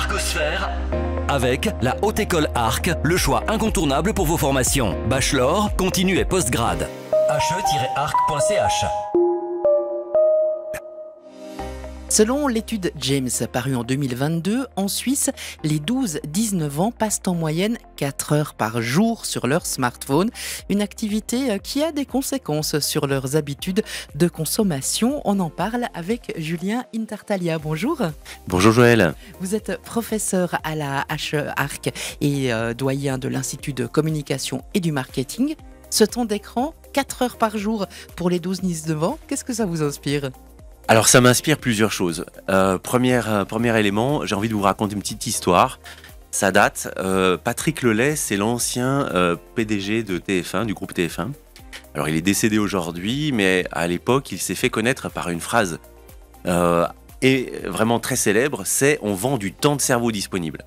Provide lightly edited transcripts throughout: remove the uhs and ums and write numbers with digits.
Arcosphère avec la Haute École Arc, le choix incontournable pour vos formations. Bachelor, continu et postgrad. he-arc.ch. Selon l'étude James parue en 2022, en Suisse, les 12-19 ans passent en moyenne 4 heures par jour sur leur smartphone. Une activité qui a des conséquences sur leurs habitudes de consommation. On en parle avec Julien Intartaglia. Bonjour. Bonjour Joël. Vous êtes professeur à la HE-Arc et doyen de l'Institut de communication et du marketing. Ce temps d'écran, 4 heures par jour pour les 12-19 ans, qu'est-ce que ça vous inspire ? Alors ça m'inspire plusieurs choses. Premier élément, j'ai envie de vous raconter une petite histoire. Ça date, Patrick Lelay, c'est l'ancien PDG de TF1, du groupe TF1. Alors il est décédé aujourd'hui, mais à l'époque, il s'est fait connaître par une phrase et vraiment très célèbre, c'est « on vend du temps de cerveau disponible ».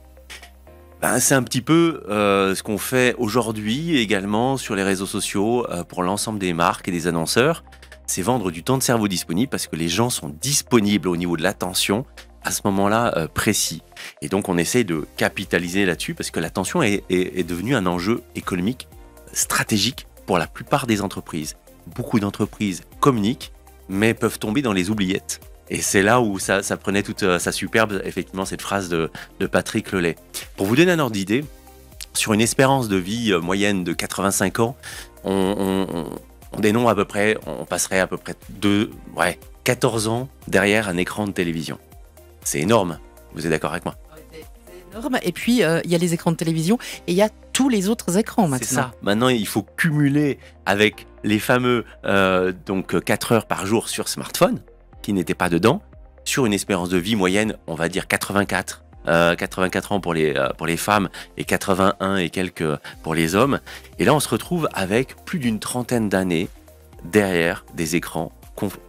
C'est un petit peu ce qu'on fait aujourd'hui également sur les réseaux sociaux pour l'ensemble des marques et des annonceurs. C'est vendre du temps de cerveau disponible parce que les gens sont disponibles au niveau de l'attention à ce moment-là précis. Et donc on essaye de capitaliser là-dessus parce que l'attention est devenue un enjeu économique stratégique pour la plupart des entreprises. Beaucoup d'entreprises communiquent mais peuvent tomber dans les oubliettes. Et c'est là où ça prenait toute sa superbe, effectivement, cette phrase de Patrick Lelay. Pour vous donner un ordre d'idée, sur une espérance de vie moyenne de 85 ans, on dénombre à peu près, on passerait à peu près 14 ans derrière un écran de télévision. C'est énorme, vous êtes d'accord avec moi ? C'est énorme. Et puis, il y a les écrans de télévision et il y a tous les autres écrans maintenant. C'est ça. Maintenant, il faut cumuler avec les fameux 4 heures par jour sur smartphone, qui n'étaient pas dedans, sur une espérance de vie moyenne, on va dire 84 ans pour les femmes et 81 et quelques pour les hommes. Et là, on se retrouve avec plus d'une trentaine d'années derrière des écrans,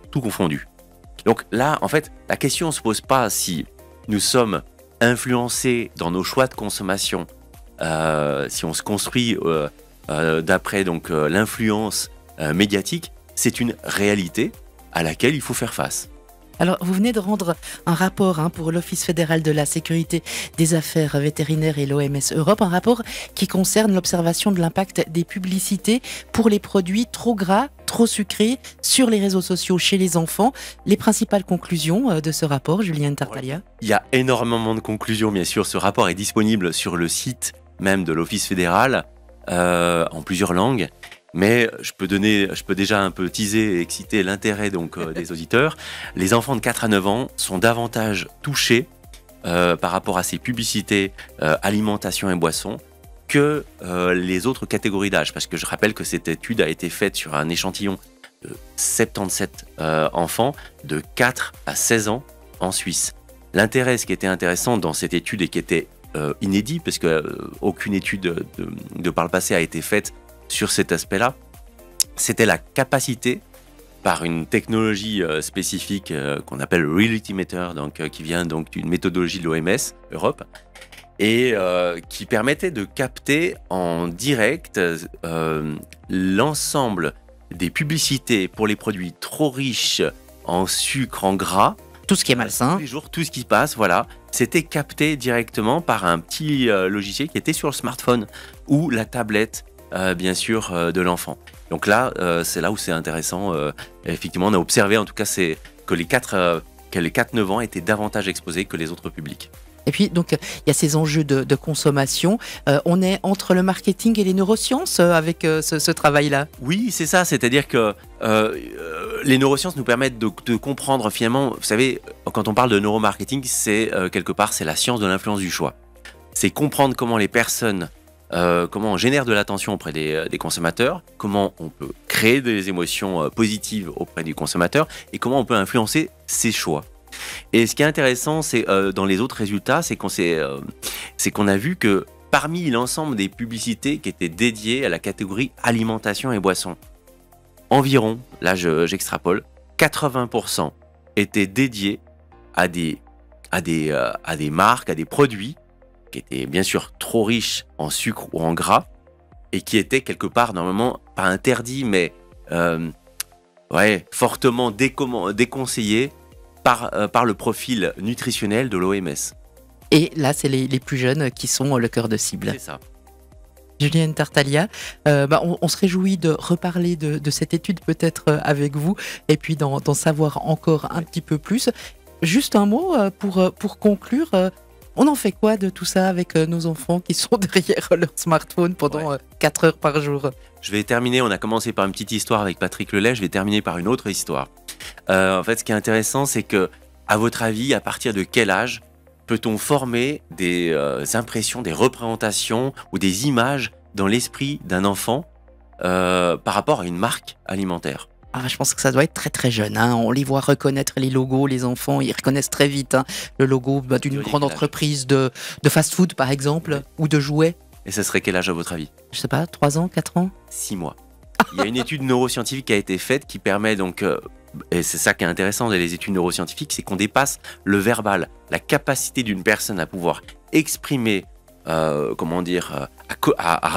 tout confondus. Donc là, en fait, la question ne se pose pas si nous sommes influencés dans nos choix de consommation, si on se construit d'après l'influence médiatique, c'est une réalité à laquelle il faut faire face. Alors, vous venez de rendre un rapport pour l'Office fédéral de la sécurité des affaires vétérinaires et l'OMS Europe, un rapport qui concerne l'observation de l'impact des publicités pour les produits trop gras, trop sucrés sur les réseaux sociaux chez les enfants. Les principales conclusions de ce rapport, Julien Intartaglia ? Il y a énormément de conclusions, bien sûr. Ce rapport est disponible sur le site même de l'Office fédéral en plusieurs langues. Mais je peux déjà un peu teaser et exciter l'intérêt des auditeurs. Les enfants de 4 à 9 ans sont davantage touchés par rapport à ces publicités alimentation et boissons que les autres catégories d'âge. Parce que je rappelle que cette étude a été faite sur un échantillon de 77 enfants de 4 à 16 ans en Suisse. L'intérêt, ce qui était intéressant dans cette étude et qui était inédit, parce qu'aucune étude de par le passé a été faite sur cet aspect-là, c'était la capacité, par une technologie spécifique qu'on appelle Reality Meter, qui vient d'une méthodologie de l'OMS Europe, et qui permettait de capter en direct l'ensemble des publicités pour les produits trop riches en sucre, en gras. Tout ce qui est malsain. Tous les jours, tout ce qui se passe, voilà, c'était capté directement par un petit logiciel qui était sur le smartphone ou la tablette, bien sûr, de l'enfant. Donc là, c'est là où c'est intéressant. Effectivement, on a observé, en tout cas, que les 4-9 ans étaient davantage exposés que les autres publics. Et puis, donc, il y a ces enjeux de consommation. On est entre le marketing et les neurosciences avec ce travail-là. Oui, c'est ça. C'est-à-dire que les neurosciences nous permettent de comprendre, finalement, vous savez, quand on parle de neuromarketing, c'est quelque part, c'est la science de l'influence du choix. C'est comprendre comment les personnes comment on génère de l'attention auprès des consommateurs, comment on peut créer des émotions positives auprès du consommateur et comment on peut influencer ses choix. Et ce qui est intéressant, c'est dans les autres résultats, c'est qu'on a vu que parmi l'ensemble des publicités qui étaient dédiées à la catégorie alimentation et boissons, environ, là j'extrapole, 80% étaient dédiés à des marques, à des produits qui étaient bien sûr trop riches en sucre ou en gras et qui étaient quelque part normalement pas interdits mais fortement déconseillés par le profil nutritionnel de l'OMS. Et là, c'est les plus jeunes qui sont le cœur de cible. C'est ça. Julienne Tartaglia, on se réjouit de reparler de cette étude peut-être avec vous et puis d'en savoir encore un petit peu plus. Juste un mot pour conclure. On en fait quoi de tout ça avec nos enfants qui sont derrière leur smartphone pendant 4 heures par jour? Je vais terminer, on a commencé par une petite histoire avec Patrick Lelay, je vais terminer par une autre histoire. En fait, ce qui est intéressant, c'est que, à votre avis, à partir de quel âge peut-on former des impressions, des représentations ou des images dans l'esprit d'un enfant par rapport à une marque alimentaire? Je pense que ça doit être très très jeune. On les voit reconnaître les logos, les enfants, ils reconnaissent très vite le logo d'une grande entreprise de fast-food par exemple, ou de jouets. Et ce serait quel âge à votre avis? Je sais pas, 3 ans, 4 ans? 6 mois. Il y a une étude neuroscientifique qui a été faite qui permet donc, et c'est ça qui est intéressant dans les études neuroscientifiques, c'est qu'on dépasse le verbal, la capacité d'une personne à pouvoir exprimer, à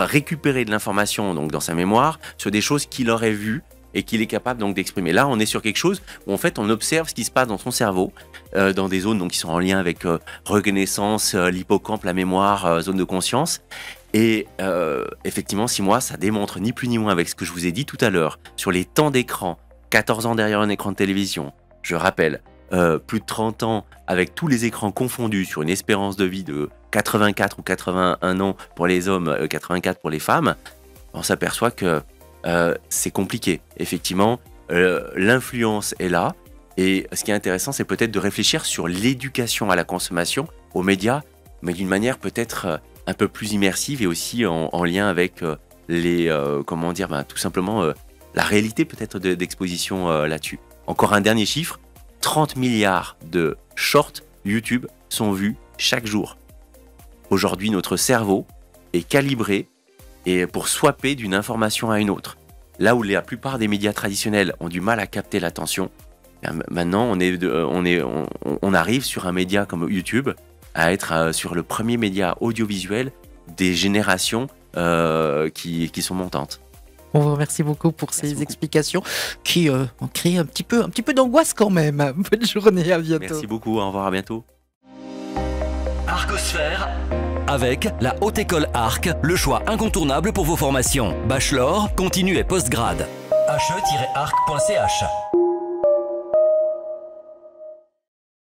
récupérer de l'information donc dans sa mémoire sur des choses qu'il aurait vues et qu'il est capable donc d'exprimer. Là, on est sur quelque chose où en fait on observe ce qui se passe dans son cerveau, dans des zones donc, qui sont en lien avec reconnaissance, l'hippocampe, la mémoire, zone de conscience. Et effectivement, 6 mois, ça démontre ni plus ni moins avec ce que je vous ai dit tout à l'heure sur les temps d'écran, 14 ans derrière un écran de télévision, je rappelle, plus de 30 ans avec tous les écrans confondus sur une espérance de vie de 84 ou 81 ans pour les hommes, 84 pour les femmes, on s'aperçoit que c'est compliqué. Effectivement, l'influence est là. Et ce qui est intéressant, c'est peut-être de réfléchir sur l'éducation à la consommation, aux médias, mais d'une manière peut-être un peu plus immersive et aussi en lien avec tout simplement la réalité peut-être d'exposition là-dessus. Encore un dernier chiffre, 30 milliards de shorts YouTube sont vus chaque jour. Aujourd'hui, notre cerveau est calibré et pour swapper d'une information à une autre. Là où la plupart des médias traditionnels ont du mal à capter l'attention, maintenant on arrive sur un média comme YouTube à être sur le premier média audiovisuel des générations qui sont montantes. On vous remercie beaucoup pour ces explications qui ont créé un petit peu d'angoisse quand même. Bonne journée, à bientôt. Merci beaucoup, au revoir, à bientôt. Argosphère avec la Haute École Arc, le choix incontournable pour vos formations. Bachelor, continu et postgrad. he-arc.ch